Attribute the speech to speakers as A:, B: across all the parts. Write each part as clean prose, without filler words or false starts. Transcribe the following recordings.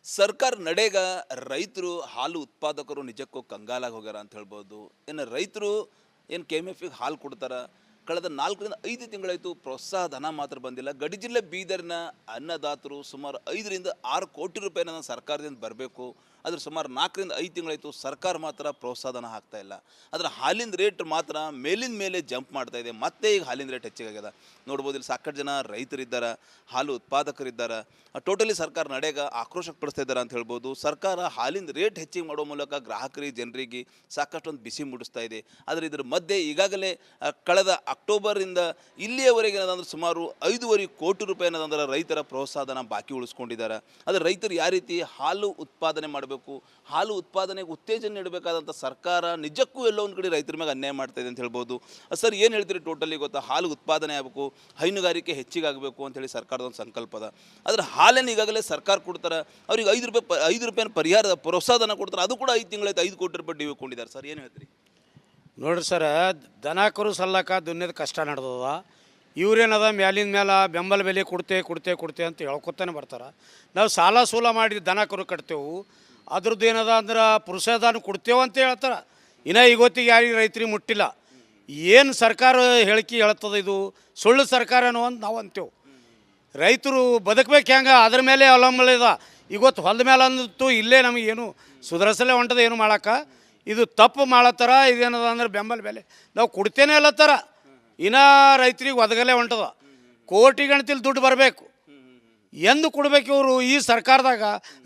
A: ಸರ್ಕಾರ ನಡೆಗ ರೈತರು ಹಾಲು ಉತ್ಪಾದಕರು ನಿಜಕ್ಕೂ ಕಂಗಾಲಾಗಿ ಹೋಗ್ಯಾರ ಅಂತ ಹೇಳ್ಬೋದು. ಇನ್ನು ರೈತರು ಏನು KMF ಹಾಲು ಕೊಡ್ತಾರೆ, ಕಳೆದ 4ರಿಂದ 5 ತಿಂಗಳಾಯಿತು ಪ್ರೋತ್ಸಾಹ ಧನ ಮಾತ್ರ ಬಂದಿಲ್ಲ. ಗಡಿ ಜಿಲ್ಲೆ ಬೀದರ್ನ ಅನ್ನದಾತರು ಸುಮಾರು 5ರಿಂದ 6 ಕೋಟಿ ರೂಪಾಯಿನ ಸರ್ಕಾರದಿಂದ ಬರಬೇಕು. ಆದರೆ ಸುಮಾರು 4ರಿಂದ 5 ತಿಂಗಳಾಯಿತು ಸರ್ಕಾರ ಮಾತ್ರ ಪ್ರೋತ್ಸಾಹ ಧನ ಹಾಕ್ತಾ ಇಲ್ಲ. ಆದರೆ ಹಾಲಿನ ರೇಟ್ ಮಾತ್ರ ಮೇಲಿಂದ ಮೇಲೆ ಜಂಪ್ ಮಾಡ್ತಾ ಇದೆ. ಮತ್ತೆ ಈಗ ಹಾಲಿನ ರೇಟ್ ಹೆಚ್ಚಿಗಾಗ್ಯದ. ನೋಡ್ಬೋದು, ಇಲ್ಲಿ ಸಾಕಷ್ಟು ಜನ ರೈತರಿದ್ದಾರೆ, ಹಾಲು ಉತ್ಪಾದಕರಿದ್ದಾರೆ. ಟೋಟಲಿ ಸರ್ಕಾರ ನಡೆಗ ಆಕ್ರೋಶ ಪಡಿಸ್ತಾ ಇದ್ದಾರೆ ಅಂತ ಹೇಳ್ಬೋದು. ಸರ್ಕಾರ ಹಾಲಿನ ರೇಟ್ ಹೆಚ್ಚಿಗೆ ಮಾಡೋ ಮೂಲಕ ಗ್ರಾಹಕರಿಗೆ, ಜನರಿಗೆ ಸಾಕಷ್ಟು ಒಂದು ಬಿಸಿ ಮೂಡಿಸ್ತಾ ಇದೆ. ಆದರೆ ಇದರ ಮಧ್ಯೆ ಈಗಾಗಲೇ ಕಳೆದ ಅಕ್ಟೋಬರಿಂದ ಇಲ್ಲಿಯವರೆಗೆ ಏನದಂದ್ರೆ ಸುಮಾರು 5.5 ಕೋಟಿ ರೂಪಾಯಿ ಏನದಂದ್ರೆ ರೈತರ ಪ್ರೋತ್ಸಾಹನ ಬಾಕಿ ಉಳಿಸ್ಕೊಂಡಿದ್ದಾರೆ. ಆದರೆ ರೈತರು ಯಾವ ರೀತಿ ಹಾಲು ಉತ್ಪಾದನೆ ಮಾಡಬೇಕು, ಹಾಲು ಉತ್ಪಾದನೆಗೆ ಉತ್ತೇಜನ ನೀಡಬೇಕಾದಂಥ ಸರ್ಕಾರ ನಿಜಕ್ಕೂ ಎಲ್ಲೋ ಒಂದು ಕಡೆ ರೈತರ ಮೇಲೆ ಅನ್ಯಾಯ ಮಾಡ್ತಾ ಇದೆ ಅಂತ ಹೇಳ್ಬೋದು. ಸರ್, ಏನು ಹೇಳ್ತೀರಿ ಟೋಟಲಿ ಗೊತ್ತಾ? ಹಾಲು ಉತ್ಪಾದನೆ ಆಗಬೇಕು, ಹೈನುಗಾರಿಕೆ ಹೆಚ್ಚಿಗಾಗಬೇಕು ಅಂತೇಳಿ ಸರ್ಕಾರದ ಒಂದು ಸಂಕಲ್ಪ ಅದ. ಆದರೆ ಹಾಲೇನು ಈಗಾಗಲೇ ಸರ್ಕಾರ ಕೊಡ್ತಾರೆ, ಅವ್ರಿಗೆ 5 ರೂಪಾಯಿನ ಪರಿಹಾರ ಪ್ರೋತ್ಸಾಹನ ಕೊಡ್ತಾರೆ. ಅದು ಕೂಡ 5 ತಿಂಗಳಾಯ್ತು 5 ಕೋಟಿ ರೂಪಾಯಿ ಡಿವಿ ಕೊಂಡಿದ್ದಾರೆ. ಸರ್, ಏನು ಹೇಳ್ತೀರಿ?
B: ನೋಡ್ರಿ ಸರ್, ದನ ಕರು ಸಲ್ಲಕ ದುನ್ಯದ ಕಷ್ಟ ನಡೆದದ. ಇವ್ರೇನದ ಮ್ಯಾಲಿನ ಮೇಲೆ ಬೆಂಬಲ ಬೆಲೆ ಕೊಡ್ತೆ ಅಂತ ಹೇಳ್ಕೊತಾನೆ ಬರ್ತಾರೆ. ನಾವು ಸಾಲ ಸೂಲ ಮಾಡಿ ದನ ಕರು ಕಟ್ತೇವೆ, ಅದ್ರದ್ದು ಏನದ ಅಂದ್ರೆ ಪ್ರೋತ್ಸಾಹನ ಕೊಡ್ತೇವೆ ಅಂತ ಹೇಳ್ತಾರೆ. ಇನ್ನು ಇವತ್ತಿಗೆ ಯಾರಿಗೆ ರೈತರಿಗೆ ಮುಟ್ಟಿಲ್ಲ. ಏನು ಸರ್ಕಾರ ಹೇಳಿಕೆ ಹೇಳ್ತದೆ, ಇದು ಸುಳ್ಳು ಸರ್ಕಾರನೋ ಅಂತ ನಾವು ಅಂತೇವೆ. ರೈತರು ಬದುಕಬೇಕು ಹೆಂಗೆ ಅದ್ರ ಮೇಲೆ ಅವಲಂಬನೆ. ಇವತ್ತು ಹೊಲದ ಮೇಲೆ ಅಂದಿತ್ತು ಇಲ್ಲೇ ನಮಗೇನು ಸುಧಾರಿಸಲೇ ಹೊಂಟದ, ಏನು ಮಾಡೋಕೆ ಇದು ತಪ್ಪು ಮಾಡತ್ತಾರ. ಇದೇನದ ಅಂದ್ರೆ ಬೆಂಬಲ ಬೆಲೆ ನಾವು ಕೊಡ್ತೇನೆ ಅಲ್ಲತ್ತಾರ. ಇನ್ನು ರೈತರಿಗೆ ಒದಗಲೇ ಹೊಂಟದ. ಕೋಟಿ ಗಣತಿಲಿ ದುಡ್ಡು ಬರಬೇಕು. ಎಂದು ಕೊಡ್ಬೇಕು ಇವರು? ಈ ಸರ್ಕಾರದಾಗ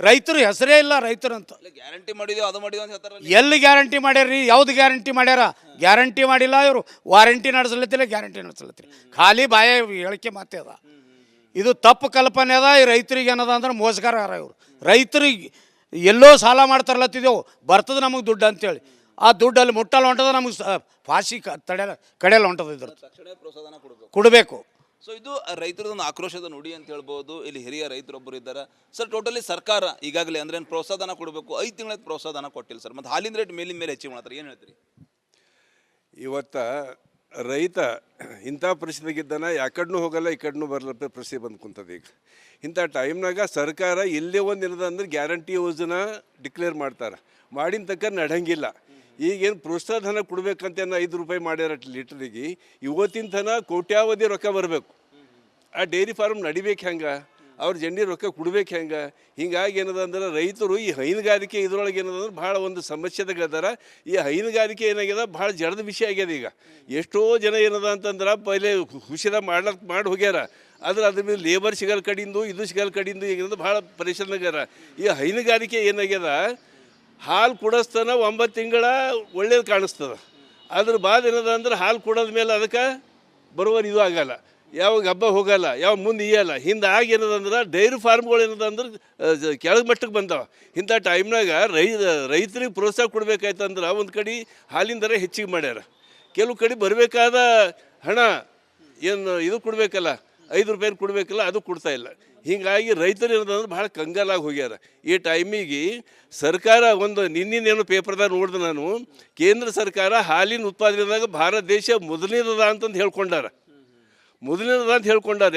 B: ರೈತರು ಹೆಸರೇ ಇಲ್ಲ ರೈತರಂತ.
A: ಗ್ಯಾರಂಟಿ ಮಾಡಿದೆವು, ಅದು ಮಾಡಿದೆವು ಅಂತ ಹೇಳ್ತಾರೆ.
B: ಎಲ್ಲಿ ಗ್ಯಾರಂಟಿ ಮಾಡ್ಯಾರ್ರಿ? ಯಾವ್ದು ಗ್ಯಾರಂಟಿ ಮಾಡ್ಯಾರ? ಗ್ಯಾರಂಟಿ ಮಾಡಿಲ್ಲ. ಇವರು ವಾರಂಟಿ ನಡೆಸಲತ್ತಿಲ್ಲ, ಗ್ಯಾರಂಟಿ ನಡೆಸಲತ್ತಿರಿ. ಖಾಲಿ ಬಾಯ ಹೇಳಿಕೆ ಮಾತೇ ಅದ. ಇದು ತಪ್ಪು ಕಲ್ಪನೆ ಅದ. ಈ ರೈತರಿಗೆ ಏನದ ಅಂದ್ರೆ ಮೋಸಗಾರ ಇವರು. ರೈತರಿಗೆ ಎಲ್ಲೋ ಸಾಲ ಮಾಡ್ತಾರಲತ್ತಿದ್ದೆವು, ಬರ್ತದೆ ನಮಗೆ ದುಡ್ಡು ಅಂತೇಳಿ. ಆ ದುಡ್ಡಲ್ಲಿ ಮುಟ್ಟಲು ಹೊಂಟದ, ನಮಗೆ ಫಾಸಿ ಕಡೆಯಲ್ಲಿ ಹೊಂಟದ. ಇದ್ರ ಕೊಡಬೇಕು.
A: ಸೊ ಇದು ರೈತರದೊಂದು ಆಕ್ರೋಶದ ನುಡಿ ಅಂತ ಹೇಳ್ಬೋದು. ಇಲ್ಲಿ ಹಿರಿಯ ರೈತರೊಬ್ಬರು ಇದ್ದಾರೆ. ಸರ್, ಟೋಟಲಿ ಸರ್ಕಾರ ಈಗಾಗಲೇ ಅಂದ್ರೆ ಪ್ರೋತ್ಸಾಹನ ಕೊಡಬೇಕು, 5 ತಿಂಗಳ ಪ್ರೋತ್ಸಾಹನ ಕೊಟ್ಟಿಲ್ಲ ಸರ್. ಮತ್ತು ಹಾಲಿನ ರೇಟ್ ಮೇಲಿನ ಮೇಲೆ ಹೆಚ್ಚಿಗೆ ಮಾಡ್ತಾರೆ, ಏನು ಹೇಳ್ತೀರಿ?
C: ಇವತ್ತು ರೈತ ಇಂಥ ಪರಿಸ್ಥಿತಿಗಿದ್ದಾನ, ಯಾಕಡ್ನೂ ಹೋಗಲ್ಲ, ಈ ಕಡೆನೂ ಬರಲ್ಲ ಪರಿಸ್ಥಿತಿ ಬಂದು ಕುಂತದ. ಈಗ ಇಂಥ ಟೈಮ್ನಾಗ ಸರ್ಕಾರ ಎಲ್ಲೇ ಒಂದು ಇರೋದು ಅಂದ್ರೆ ಗ್ಯಾರಂಟಿ ಯೋಜನಾ ಡಿಕ್ಲೇರ್ ಮಾಡ್ತಾರೆ, ಮಾಡಿನ ತಕ್ಕ ನಡಂಗಿಲ್ಲ. ಈಗೇನು ಪ್ರೋತ್ಸಾಹ ಧನ ಕೊಡ್ಬೇಕಂತ 5 ರೂಪಾಯಿ ಮಾಡ್ಯಾರ ಲೀಟ್ರಿಗೆ. ಇವತ್ತಿನ ತನ ಕೋಟ್ಯಾವಧಿ ರೊಕ್ಕ ಬರಬೇಕು. ಆ ಡೈರಿ ಫಾರ್ಮ್ ನಡಿಬೇಕು ಹೆಂಗೆ, ಅವ್ರ ಜಂಡಿ ರೊಕ್ಕ ಕೊಡ್ಬೇಕು ಹೆಂಗೆ? ಹಿಂಗಾಗಿ ಏನದ ಅಂದ್ರೆ ರೈತರು ಈ ಹೈನುಗಾರಿಕೆ ಇದ್ರೊಳಗೆ ಏನದಂದ್ರೆ ಭಾಳ ಒಂದು ಸಮಸ್ಯೆದಾಗ ಅದಾರ. ಈ ಹೈನುಗಾರಿಕೆ ಏನಾಗ್ಯದ, ಭಾಳ ಜಡದ ವಿಷಯ ಆಗ್ಯದ. ಈಗ ಎಷ್ಟೋ ಜನ ಏನದ ಅಂತಂದ್ರೆ ಪೈಲೆ ಖುಷಿದಾಗ ಮಾಡಿ ಹೋಗ್ಯಾರ. ಆದ್ರೆ ಅದ್ರ ಮೇಲೆ ಲೇಬರ್ ಸಿಗಲ್ ಕಡಿಂದು, ಇದು ಸಿಗಲ್ ಕಡಿಂದು ಈಗ ಭಾಳ ಪರಿಶ್ರಮಗ್ಯಾರ. ಈ ಹೈನುಗಾರಿಕೆ ಏನಾಗ್ಯದ, ಹಾಲು ಕುಡಿಸ್ತಾನ 9 ತಿಂಗಳ ಒಳ್ಳೇದು ಕಾಣಿಸ್ತದೆ. ಅದ್ರ ಬಾದ್ ಏನದ ಅಂದ್ರೆ ಹಾಲು ಕುಡೋದ ಮೇಲೆ ಅದಕ್ಕೆ ಬರುವರ್ ಇದು ಆಗಲ್ಲ, ಯಾವಾಗ ಹಬ್ಬ ಹೋಗಲ್ಲ, ಯಾವ ಮುಂದೆ ಇಯಲ್ಲ. ಹಿಂದಾಗಿ ಏನದಂದ್ರೆ ಡೈರಿ ಫಾರ್ಮ್ಗಳು ಏನದಂದ್ರೆ ಕೆಳಗೆ ಮಟ್ಟಕ್ಕೆ ಬಂದಾವ. ಇಂಥ ಟೈಮ್ನಾಗ ರೈತರಿಗೆ ಪ್ರೋತ್ಸಾಹ ಕೊಡ್ಬೇಕಾಯ್ತಂದ್ರೆ ಒಂದು ಕಡೆ ಹಾಲಿನ ದರ ಹೆಚ್ಚಿಗೆ ಮಾಡ್ಯಾರ, ಕೆಲವು ಕಡೆ ಬರಬೇಕಾದ ಹಣ ಏನು ಇದು ಕೊಡಬೇಕಲ್ಲ, 5 ರೂಪಾಯಿ ಕೊಡಬೇಕಲ್ಲ, ಅದು ಕೊಡ್ತಾ ಇಲ್ಲ. ಹೀಗಾಗಿ ರೈತರು ಏನದಂದ್ರೆ ಭಾಳ ಕಂಗಾಲಾಗಿ ಹೋಗ್ಯಾರ. ಈ ಟೈಮಿಗೆ ಸರ್ಕಾರ ಒಂದು ನಿನ್ನೇನು ಪೇಪರ್ದಾಗ ನೋಡಿದೆ ನಾನು, ಕೇಂದ್ರ ಸರ್ಕಾರ ಹಾಲಿನ ಉತ್ಪಾದನೆದಾಗ ಭಾರತ ದೇಶ ಮೊದಲನೇದ ಅಂತಂದು ಹೇಳ್ಕೊಂಡಾರ.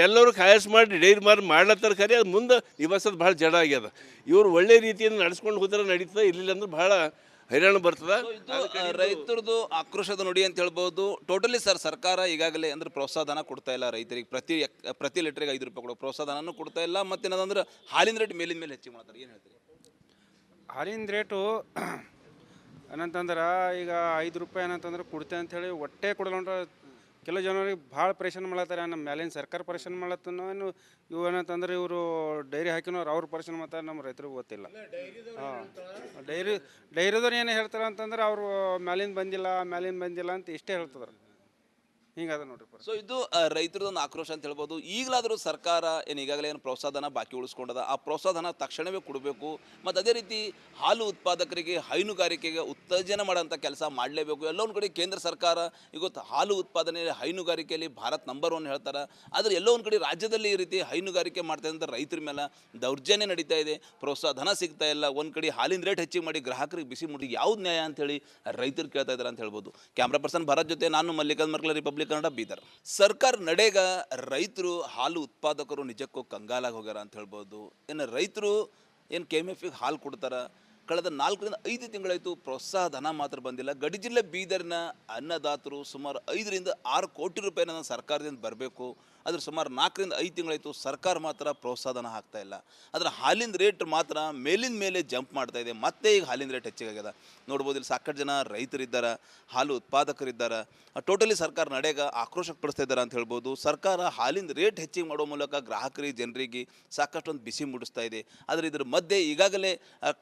C: ಎಲ್ಲರೂ ಖಾಯಸ್ ಮಾಡಿ ಡೈರಿ ಮಾಡ್ಲತ್ತಾರ. ಖರೆ ಅದು ಮುಂದೆ ನಿಭಾಯಿಸೋದು ಭಾಳ ಜಡ ಆಗ್ಯದ. ಇವರು ಒಳ್ಳೆ ರೀತಿಯಿಂದ ನಡೆಸ್ಕೊಂಡು ಹೋದ್ರೆ ನಡೀತದೆ, ಇರಲಿಲ್ಲ ಅಂದ್ರೆ ಭಾಳ ಹೈರಾಣ ಬರ್ತದೆ.
A: ರೈತರದು ಆಕ್ರೋಶದ ನುಡಿ ಅಂತ ಹೇಳ್ಬೋದು. ಟೋಟಲಿ ಸರ್, ಸರ್ಕಾರ ಈಗಾಗಲೇ ಅಂದ್ರೆ ಪ್ರೋತ್ಸಾಹನ ಕೊಡ್ತಾ ಇಲ್ಲ ರೈತರಿಗೆ. ಪ್ರತಿ ಲೀಟ್ರಿಗೆ 5 ರೂಪಾಯಿ ಕೊಡೋ ಪ್ರೋತ್ಸಾಹನೂ ಕೊಡ್ತಾ ಇಲ್ಲ. ಮತ್ತೇನದಂದ್ರೆ ಹಾಲಿನ ರೇಟ್ ಮೇಲಿನ ಮೇಲೆ ಹೆಚ್ಚಿಗೆ ಮಾಡ್ತಾರೆ, ಏನು ಹೇಳ್ತೀರಿ?
D: ಹಾಲಿನ ರೇಟು ಏನಂತಂದ್ರೆ ಈಗ 5 ರೂಪಾಯಿ ಏನಂತಂದ್ರೆ ಕೊಡ್ತೆ ಅಂಥೇಳಿ ಹೊಟ್ಟೆ ಕೊಡಲ್ಲ. ಕೆಲವು ಜನರಿಗೆ ಭಾಳ ಪರೇಶಾನ್ ಮಾಡತ್ತಾರೆ. ನಮ್ಮ ಮೇಲಿನ ಸರ್ಕಾರ ಪರೇಶಾನ್ ಮಾಡತ್ತನೋ ಏನು, ಇವು ಏನಂತಂದ್ರೆ ಇವರು ಡೈರಿ ಹಾಕಿನವ್ರು ಅವ್ರು ಪರೇಶಾನ್ ಮಾಡ್ತಾರೆ, ನಮ್ಮ ರೈತರಿಗೆ ಗೊತ್ತಿಲ್ಲ. ಡೈರಿದವ್ರು ಏನು ಹೇಳ್ತಾರೆ ಅಂತಂದ್ರೆ ಅವರು ಮೇಲಿಂದ ಬಂದಿಲ್ಲ ಅಂತ ಇಷ್ಟೇ ಹೇಳ್ತಿದ್ರು. ಹಿಂಗದ ನೋಡ್ರಿ.
A: ಸೊ ಇದು ರೈತರದೊಂದು ಆಕ್ರೋಶ ಅಂತ ಹೇಳ್ಬೋದು. ಈಗಲಾದರೂ ಸರ್ಕಾರ ಈಗಾಗಲೇ ಏನು ಪ್ರೋತ್ಸಾಹನ ಬಾಕಿ ಉಳಿಸ್ಕೊಂಡದ, ಆ ಪ್ರೋತ್ಸಾಹನ ತಕ್ಷಣವೇ ಕೊಡಬೇಕು. ಮತ್ತು ಅದೇ ರೀತಿ ಹಾಲು ಉತ್ಪಾದಕರಿಗೆ, ಹೈನುಗಾರಿಕೆಗೆ ಉತ್ತೇಜನ ಮಾಡೋಂಥ ಕೆಲಸ ಮಾಡಲೇಬೇಕು. ಎಲ್ಲೋ ಒಂದು ಕಡೆ ಕೇಂದ್ರ ಸರ್ಕಾರ ಇವತ್ತು ಹಾಲು ಉತ್ಪಾದನೆ, ಹೈನುಗಾರಿಕೆಯಲ್ಲಿ ಭಾರತ್ ನಂಬರ್ 1 ಹೇಳ್ತಾರೆ. ಆದರೆ ಎಲ್ಲೋ ಒಂದು ಕಡೆ ರಾಜ್ಯದಲ್ಲಿ ಈ ರೀತಿ ಹೈನುಗಾರಿಕೆ ಮಾಡ್ತಾ ಇದ್ದಂಥ ರೈತರ ಮೇಲೆ ದೌರ್ಜನ್ಯ ನಡೀತಾ ಇದೆ, ಪ್ರೋತ್ಸಾಹ ಧನ ಸಿಗ್ತಾ ಇಲ್ಲ. ಒಂದು ಕಡೆ ಹಾಲಿನ ರೇಟ್ ಹೆಚ್ಚಿಗೆ ಮಾಡಿ ಗ್ರಾಹಕರಿಗೆ ಬಿಸಿ ಮುಡಿ ಯಾವ್ದು ನ್ಯಾಯ ಅಂತೇಳಿ ರೈತರು ಕೇಳ್ತಾ ಇದ್ದಾರೆ ಅಂತ ಹೇಳ್ಬೋದು. ಕ್ಯಾಮ್ರಾ ಪರ್ಸನ್ ಭರತ್ ಜೊತೆ ನಾನು ಮಲ್ಲಿಕಾರ್ಜುನ್ ಮರ್ಕಲ, ರಿಪಬ್ಲಿಕ್ ಕನ್ನಡ, ಬೀದರ್. ಸರ್ಕಾರ ನಡೆಗ ರೈತರು ಹಾಲು ಉತ್ಪಾದಕರು ನಿಜಕ್ಕೂ ಕಂಗಾಲಾಗಿ ಹೋಗ್ಯಾರ ಅಂತ ಹೇಳ್ಬೋದು. ಇನ್ನು ರೈತರು ಏನು KMF ಹಾಲು ಕೊಡ್ತಾರೆ. ಕಳೆದ 4ರಿಂದ 5 ತಿಂಗಳಾಯಿತು, ಪ್ರೋತ್ಸಾಹ ಧನ ಮಾತ್ರ ಬಂದಿಲ್ಲ. ಗಡಿ ಜಿಲ್ಲೆ ಬೀದರ್ನ ಅನ್ನದಾತರು ಸುಮಾರು 5ರಿಂದ 6 ಕೋಟಿ ರೂಪಾಯಿನ ಸರ್ಕಾರದಿಂದ ಬರಬೇಕು. ಅದ್ರ ಸುಮಾರು 4ರಿಂದ 5 ತಿಂಗಳಾಯಿತು, ಸರ್ಕಾರ ಮಾತ್ರ ಪ್ರೋತ್ಸಾಹ ಧನ ಹಾಕ್ತಾ ಇಲ್ಲ. ಅದರ ಹಾಲಿನ ರೇಟ್ ಮಾತ್ರ ಮೇಲಿಂದ ಮೇಲೆ ಜಂಪ್ ಮಾಡ್ತಾ ಇದೆ. ಮತ್ತೆ ಈಗ ಹಾಲಿನ ರೇಟ್ ಹೆಚ್ಚಿಗಾಗ್ಯದ. ನೋಡ್ಬೋದು, ಇಲ್ಲಿ ಸಾಕಷ್ಟು ಜನ ರೈತರಿದ್ದಾರೆ, ಹಾಲು ಉತ್ಪಾದಕರಿದ್ದಾರೆ. ಟೋಟಲಿ ಸರ್ಕಾರ ನಡೆಗ ಆಕ್ರೋಶ ಪಡಿಸ್ತಾ ಇದ್ದಾರೆ ಅಂತ ಹೇಳ್ಬೋದು. ಸರ್ಕಾರ ಹಾಲಿನ ರೇಟ್ ಹೆಚ್ಚಿಗೆ ಮಾಡೋ ಮೂಲಕ ಗ್ರಾಹಕರಿಗೆ, ಜನರಿಗೆ ಸಾಕಷ್ಟು ಒಂದು ಬಿಸಿ ಮೂಡಿಸ್ತಾ ಇದೆ. ಆದರೆ ಇದ್ರ ಮಧ್ಯೆ ಈಗಾಗಲೇ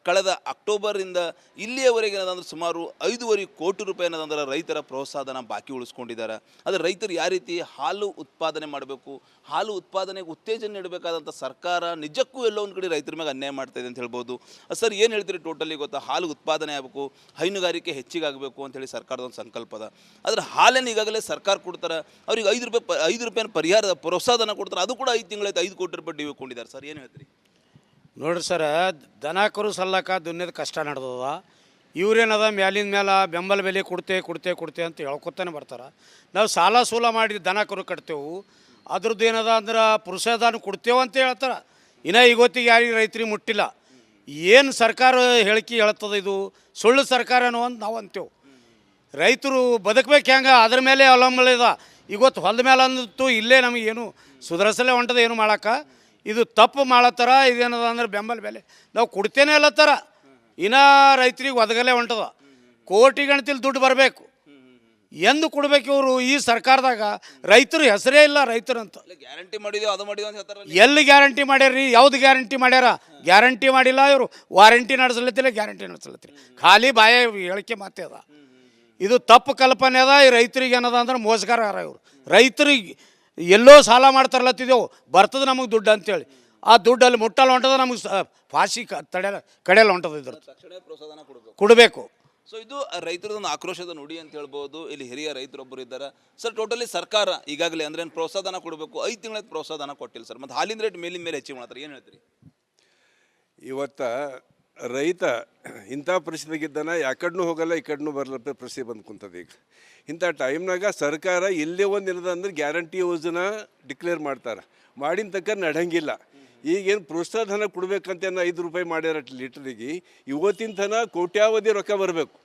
A: ಕಳೆದ ಅಕ್ಟೋಬರಿಂದ ಇಲ್ಲಿಯವರೆಗೆ ಏನದಂದ್ರೆ ಸುಮಾರು 5.5 ಕೋಟಿ ರೂಪಾಯಿ ಏನದಂದ್ರೆ ರೈತರ ಪ್ರೋತ್ಸಾಹನ ಬಾಕಿ ಉಳಿಸ್ಕೊಂಡಿದ್ದಾರೆ. ಆದರೆ ರೈತರು ಯಾವ ರೀತಿ ಹಾಲು ಉತ್ಪಾದನೆ ಮಾಡಬೇಕು, ಹಾಲು ಉತ್ಪಾದನೆಗೆ ಉತ್ತೇಜನ ನೀಡಬೇಕಾದಂಥ ಸರ್ಕಾರ ನಿಜಕ್ಕೂ ಎಲ್ಲೋ ಒಂದು ಕಡೆ ರೈತರ ಮೇಲೆ ಅನ್ಯಾಯ ಮಾಡ್ತಾ ಇದೆ ಅಂತ ಹೇಳ್ಬೋದು. ಸರ್, ಏನು ಹೇಳ್ತೀರಿ ಟೋಟಲಿ ಗೊತ್ತಾ? ಹಾಲು ಉತ್ಪಾದನೆ ಆಗಬೇಕು, ಹೈನುಗಾರಿಕೆ ಹೆಚ್ಚಿಗಾಗಬೇಕು ಅಂತೇಳಿ ಸರ್ಕಾರದ ಒಂದು ಸಂಕಲ್ಪ ಅದ. ಆದರೆ ಹಾಲೇನು ಈಗಾಗಲೇ ಸರ್ಕಾರ ಕೊಡ್ತಾರೆ, ಅವ್ರಿಗೆ 5 ರೂಪಾಯಿನ ಪರಿಹಾರದ ಪ್ರೋತ್ಸಾಹನ ಕೊಡ್ತಾರೆ. ಅದು ಕೂಡ 5 ತಿಂಗಳಾಯ್ತು 5 ಕೋಟಿ ರೂಪಾಯಿ ಡಿವಿ ಕೊಂಡಿದ್ದಾರೆ. ಸರ್, ಏನು ಹೇಳ್ತೀರಿ?
B: ನೋಡ್ರಿ ಸರ, ದನ ಕರು ಸಲ್ಲಕ ದುನ್ಯದ ಕಷ್ಟ ನಡೆದದ. ಇವ್ರೇನದ ಮ್ಯಾಲಿನ ಮೇಲೆ ಬೆಂಬಲ ಬೆಲೆ ಕೊಡ್ತೆ ಅಂತ ಹೇಳ್ಕೊತಾನೆ ಬರ್ತಾರೆ. ನಾವು ಸಾಲ ಸೂಲ ಮಾಡಿ ದನ ಕರು ಕಟ್ತೇವೆ, ಅದ್ರದ್ದು ಏನದ ಅಂದ್ರೆ ಪ್ರೋತ್ಸಾಹನ ಕೊಡ್ತೇವೆ ಅಂತ ಹೇಳ್ತಾರೆ. ಇನ್ನು ಇವತ್ತಿಗೆ ಯಾರಿಗೆ ರೈತರಿಗೆ ಮುಟ್ಟಿಲ್ಲ. ಏನು ಸರ್ಕಾರ ಹೇಳಿಕೆ ಹೇಳ್ತದೆ, ಇದು ಸುಳ್ಳು ಸರ್ಕಾರನೋ ಅಂತ ನಾವು ಅಂತೇವೆ. ರೈತರು ಬದುಕಬೇಕು ಹೆಂಗೆ, ಅದ್ರ ಮೇಲೆ ಅವಲಂಬನೆ ಇದೆ. ಇವತ್ತು ಹೊಲದ ಮೇಲೆ ಅಂದು ಇಲ್ಲೇ ನಮಗೇನು ಸುಧಾರಿಸಲೇ ಹೊಂಟದ, ಏನು ಮಾಡೋಕೆ ಇದು ತಪ್ಪು ಮಾಡತ್ತಾರ. ಇದೇನದ ಅಂದ್ರೆ ಬೆಂಬಲ ಬೆಲೆ ನಾವು ಕೊಡ್ತೇನೆ ಅಲ್ಲತ್ತಾರ. ಇನ್ನು ರೈತರಿಗೆ ಒದಗಲೇ ಹೊಂಟದ. ಕೋಟಿ ಗಣತಿಲಿ ದುಡ್ಡು ಬರಬೇಕು. ಎಂದು ಕೊಡ್ಬೇಕು ಇವರು? ಈ ಸರ್ಕಾರದಾಗ ರೈತರು ಹೆಸರೇ ಇಲ್ಲ ರೈತರಂತ.
A: ಗ್ಯಾರಂಟಿ ಮಾಡಿದೆವು, ಅದು ಮಾಡಿದೆವು ಅಂತ ಹೇಳ್ತಾರೆ.
B: ಎಲ್ಲಿ ಗ್ಯಾರಂಟಿ ಮಾಡ್ಯಾರ್ರಿ? ಯಾವ್ದು ಗ್ಯಾರಂಟಿ ಮಾಡ್ಯಾರ? ಗ್ಯಾರಂಟಿ ಮಾಡಿಲ್ಲ ಇವರು. ವಾರಂಟಿ ನಡೆಸಲತ್ತಿಲ್ಲ, ಗ್ಯಾರಂಟಿ ನಡೆಸಲತ್ತಿಲ್ಲ. ಖಾಲಿ ಬಾಯ ಹೇಳಿಕೆ ಮಾತೇ ಅದ. ಇದು ತಪ್ಪು ಕಲ್ಪನೆ ಅದ. ಈ ರೈತರಿಗೆ ಏನದ ಅಂದ್ರೆ ಮೋಸಗಾರ ಇವರು. ರೈತರಿಗೆ ಎಲ್ಲೋ ಸಾಲ ಮಾಡ್ತಾರಲತ್ತಿದ್ದೆವು, ಬರ್ತದೆ ನಮಗೆ ದುಡ್ಡು ಅಂತೇಳಿ. ಆ ದುಡ್ಡು ಅಲ್ಲಿ ಮುಟ್ಟಲ್ಲಿ ಹೊಂಟದ, ನಮಗೆ ಫಾಸಿ ಕಡೆಯಲ್ಲಿ ಹೊಂಟದ. ಇದ್ರ
A: ತಕ್ಷಣ ಪ್ರೋತ್ಸಾಹನ
B: ಕೊಡಬೇಕು.
A: ಸೊ ಇದು ರೈತರದೊಂದು ಆಕ್ರೋಶದ ನುಡಿ ಅಂತ ಹೇಳ್ಬೋದು. ಇಲ್ಲಿ ಹಿರಿಯ ರೈತರೊಬ್ಬರು ಇದ್ದಾರೆ. ಸರ್, ಟೋಟಲಿ ಸರ್ಕಾರ ಈಗಾಗಲೇ ಅಂದ್ರೆ ಏನು ಪ್ರೋತ್ಸಾಹನ ಕೊಡಬೇಕು, 5 ತಿಂಗಳ ಪ್ರೋತ್ಸಾಹನ ಕೊಟ್ಟಿಲ್ಲ ಸರ್. ಮತ್ತು ಹಾಲಿನ ರೇಟ್ ಮೇಲಿನ ಮೇಲೆ ಹೆಚ್ಚಿಗೆ ಮಾಡ್ತಾರೆ, ಏನು ಹೇಳ್ತೀರಿ?
C: ಇವತ್ತು ರೈತ ಇಂಥ ಪರಿಸ್ಥಿತಿಗಿದ್ದಾನ, ಯಾಕಡ್ನೂ ಹೋಗಲ್ಲ, ಈ ಕಡೆನೂ ಬರಲಪ್ಪ ಪರಿಸ್ಥಿತಿ ಬಂದು ಕುಂತದ. ಈಗ ಇಂಥ ಟೈಮ್ನಾಗ ಸರ್ಕಾರ ಎಲ್ಲೇ ಒಂದು ಇರದ ಅಂದ್ರೆ ಗ್ಯಾರಂಟಿ ಯೋಜನಾ ಡಿಕ್ಲೇರ್ ಮಾಡ್ತಾರೆ. ಮಾಡಿನ ತಕ್ಕ ನಡಂಗಿಲ್ಲ. ಈಗೇನು ಪ್ರೋತ್ಸಾಹ ಧನ ಕೊಡ್ಬೇಕಂತ 5 ರೂಪಾಯಿ ಮಾಡ್ಯಾರ ಲೀಟ್ರಿಗೆ. ಇವತ್ತಿನ ತನ ಕೋಟ್ಯಾವಧಿ ರೊಕ್ಕ ಬರಬೇಕು.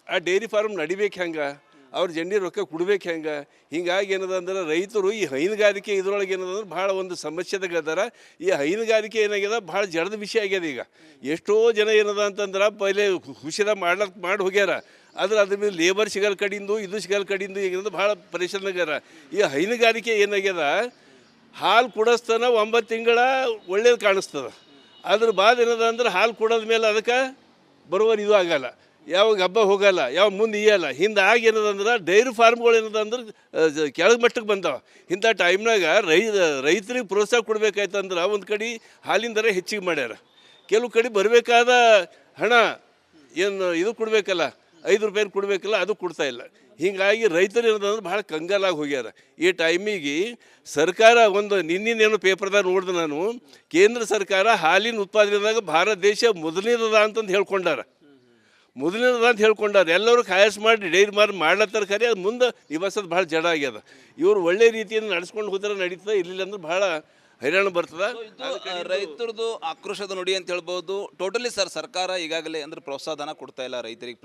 C: ಆ ಡೈರಿ ಫಾರ್ಮ್ ನಡಿಬೇಕು ಹೆಂಗೆ, ಅವ್ರ ಜಂಡಿ ರೊಕ್ಕ ಕೊಡ್ಬೇಕು ಹೆಂಗೆ? ಹಿಂಗಾಗಿ ಏನದ ಅಂದ್ರೆ ರೈತರು ಈ ಹೈನುಗಾರಿಕೆ ಇದ್ರೊಳಗೆ ಏನದ ಅಂದ್ರೆ ಭಾಳ ಒಂದು ಸಮಸ್ಯೆದಾಗ ಅದಾರ. ಈ ಹೈನುಗಾರಿಕೆ ಏನಾಗ್ಯದ, ಭಾಳ ಜಡದ ವಿಷಯ ಆಗ್ಯದ. ಈಗ ಎಷ್ಟೋ ಜನ ಏನದ ಅಂತಂದ್ರೆ ಪೈಲೆ ಖುಷಿದ ಮಾಡಿ ಹೋಗ್ಯಾರ. ಆದ್ರೆ ಅದ್ರ ಮೇಲೆ ಲೇಬರ್ ಸಿಗಲ್ ಕಡಿಂದು, ಇದು ಸಿಗಲ್ ಕಡಿಂದು ಈಗ ಭಾಳ ಪರೇಶಾನಾಗ್ಯಾರ. ಈ ಹೈನುಗಾರಿಕೆ ಏನಾಗ್ಯದ, ಹಾಲು ಕೊಡಿಸ್ತಾನ 9 ತಿಂಗಳ ಒಳ್ಳೇದು ಕಾಣಿಸ್ತದೆ. ಅದ್ರ ಬಾದ್ ಏನದ ಅಂದ್ರೆ ಹಾಲು ಕೊಡೋದ ಮೇಲೆ ಅದಕ್ಕೆ ಬರೋವರು ಇದು ಆಗಲ್ಲ, ಯಾವಾಗ ಹಬ್ಬ ಹೋಗಲ್ಲ, ಯಾವ ಮುಂದೆ ಇಯಲ್ಲ. ಹಿಂದಾಗಿ ಏನದಂದ್ರೆ ಡೈರಿ ಫಾರ್ಮ್ಗಳು ಏನದಂದ್ರೆ ಕೆಳಗೆ ಮಟ್ಟಕ್ಕೆ ಬಂದವ. ಇಂಥ ಟೈಮ್ನಾಗ ರೈತರಿಗೆ ಪ್ರೋತ್ಸಾಹ ಕೊಡ್ಬೇಕಾಯ್ತಂದ್ರೆ ಒಂದು ಕಡೆ ಹಾಲಿನ ದರ ಹೆಚ್ಚಿಗೆ ಮಾಡ್ಯಾರ. ಕೆಲವು ಕಡೆ ಬರಬೇಕಾದ ಹಣ ಏನು ಇದು ಕೊಡಬೇಕಲ್ಲ, 5 ರೂಪಾಯಿ ಕೊಡಬೇಕಲ್ಲ, ಅದು ಕೊಡ್ತಾ ಇಲ್ಲ. ಹೀಗಾಗಿ ರೈತರು ಏನದಂದ್ರೆ ಭಾಳ ಕಂಗಾಲಾಗಿ ಹೋಗ್ಯಾರ. ಈ ಟೈಮಿಗೆ ಸರ್ಕಾರ ಒಂದು ನಿನ್ನೇನು ಪೇಪರ್ದಾಗ ನೋಡಿದೆ ನಾನು, ಕೇಂದ್ರ ಸರ್ಕಾರ ಹಾಲಿನ ಉತ್ಪಾದನೆದಾಗ ಭಾರತ ದೇಶ ಮೊದಲನೇದದ ಅಂತಂದು ಹೇಳ್ಕೊಂಡಾರ. ಎಲ್ಲರೂ ಖಾಯಸ್ ಮಾಡಿ ಡೈರಿ ಮಾಡ್ಲತ್ತಾರ. ಖರೆ ಅದು ಮುಂದೆ ನಿಭಾಯಿಸೋದು ಭಾಳ ಜಡ ಆಗ್ಯದ. ಇವರು ಒಳ್ಳೆ ರೀತಿಯಿಂದ ನಡೆಸ್ಕೊಂಡು ಹೋದ್ರೆ ನಡೀತದೆ, ಇರಲಿಲ್ಲ ಅಂದ್ರೆ ಭಾಳ ಹೈರಾಣ ಬರ್ತದೆ.
A: ರೈತರದು ಆಕ್ರೋಶದ ನುಡಿ ಅಂತ ಹೇಳ್ಬೋದು. ಟೋಟಲಿ ಸರ್, ಸರ್ಕಾರ ಈಗಾಗಲೇ ಅಂದ್ರೆ ಪ್ರೋತ್ಸಾಹನ ಕೊಡ್ತಾ ಇಲ್ಲ ರೈತರಿಗೆ.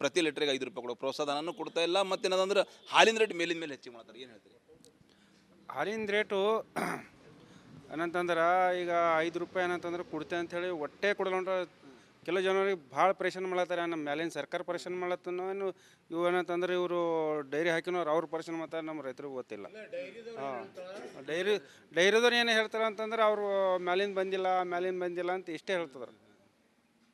A: ಪ್ರತಿ ಲೀಟ್ರಿಗೆ 5 ರೂಪಾಯಿ ಕೊಡೋ ಪ್ರೋತ್ಸಾಹನೂ ಕೊಡ್ತಾ ಇಲ್ಲ. ಮತ್ತೇನಂದ್ರೆ ಹಾಲಿನ ರೇಟ್ ಮೇಲಿನ ಮೇಲೆ ಹೆಚ್ಚಿಗೆ ಮಾಡ್ತಾರೆ, ಏನು ಹೇಳ್ತೀರಿ?
D: ಹಾಲಿನ ರೇಟು ಏನಂತಂದ್ರೆ ಈಗ 5 ರೂಪಾಯಿ ಏನಂತಂದ್ರೆ ಕೊಡ್ತೆ ಅಂಥೇಳಿ ಒಟ್ಟೆ ಕೊಡಲ್ಲ. ಕೆಲವು ಜನರಿಗೆ ಭಾಳ ಪರೇಶಾನ್ ಮಾಡ್ತಾರೆ. ನಮ್ಮ ಮ್ಯಾಲಿನ ಸರ್ಕಾರ ಪರೇಶಾನ್ ಮಾಡತ್ತನೋ ಏನು, ಇವು ಏನಂತಂದ್ರೆ ಇವರು ಡೈರಿ ಹಾಕಿನವ್ರು ಅವ್ರು ಪರೇಶಾನ್ ಮಾಡ್ತಾರೆ, ನಮ್ಮ ರೈತರಿಗೆ ಗೊತ್ತಿಲ್ಲ. ಹಾಂ, ಡೈರಿದವ್ರು ಏನು ಹೇಳ್ತಾರೆ ಅಂತಂದ್ರೆ ಅವರು ಮ್ಯಾಲಿನ ಬಂದಿಲ್ಲ ಅಂತ ಇಷ್ಟೇ ಹೇಳ್ತಿದ್ರು.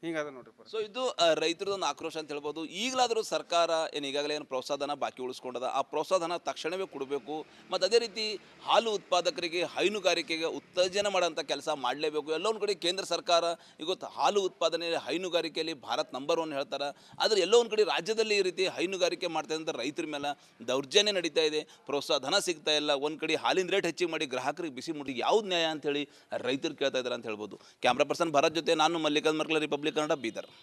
D: ಹಿಂಗದ ನೋಡ್ರಿ.
A: ಸೊ ಇದು ರೈತರದೊಂದು ಆಕ್ರೋಶ ಅಂತ ಹೇಳ್ಬೋದು. ಈಗಲಾದರೂ ಸರ್ಕಾರ ಈಗಾಗಲೇ ಏನು ಪ್ರೋತ್ಸಾಹನ ಬಾಕಿ ಉಳಿಸ್ಕೊಂಡದ, ಆ ಪ್ರೋತ್ಸಾಹನ ತಕ್ಷಣವೇ ಕೊಡಬೇಕು. ಮತ್ತು ಅದೇ ರೀತಿ ಹಾಲು ಉತ್ಪಾದಕರಿಗೆ, ಹೈನುಗಾರಿಕೆಗೆ ಉತ್ತೇಜನ ಮಾಡೋಂಥ ಕೆಲಸ ಮಾಡಲೇಬೇಕು. ಎಲ್ಲೋ ಒಂದು ಕಡೆ ಕೇಂದ್ರ ಸರ್ಕಾರ ಇವತ್ತು ಹಾಲು ಉತ್ಪಾದನೆ, ಹೈನುಗಾರಿಕೆಯಲ್ಲಿ ಭಾರತ್ ನಂಬರ್ 1 ಹೇಳ್ತಾರೆ. ಆದರೆ ಎಲ್ಲೋ ಒಂದು ಕಡೆ ರಾಜ್ಯದಲ್ಲಿ ಈ ರೀತಿ ಹೈನುಗಾರಿಕೆ ಮಾಡ್ತಾ ಇದ್ದಂಥ ರೈತರ ಮೇಲೆ ದೌರ್ಜನ್ಯ ನಡೀತಾ ಇದೆ, ಪ್ರೋತ್ಸಾಹ ಧನ ಸಿಗ್ತಾ ಇಲ್ಲ. ಒಂದು ಕಡೆ ಹಾಲಿನ ರೇಟ್ ಹೆಚ್ಚಿಗೆ ಮಾಡಿ ಗ್ರಾಹಕರಿಗೆ ಬಿಸಿ ಮುಡಿ ಯಾವ್ದು ನ್ಯಾಯ ಅಂತೇಳಿ ರೈತರು ಕೇಳ್ತಾ ಇದ್ದಾರೆ ಅಂತ ಹೇಳ್ಬೋದು. ಕ್ಯಾಮ್ರಾ ಪರ್ಸನ್ ಭರತ್ ಜೊತೆ ನಾನು ಮಲ್ಲಿಕಾರ್ಜುನ್ ಮರ್ಕಲ, ರಿಪಬ್ಲಿಕ್ ಕನ್ನಡ, ಬೀದರ್.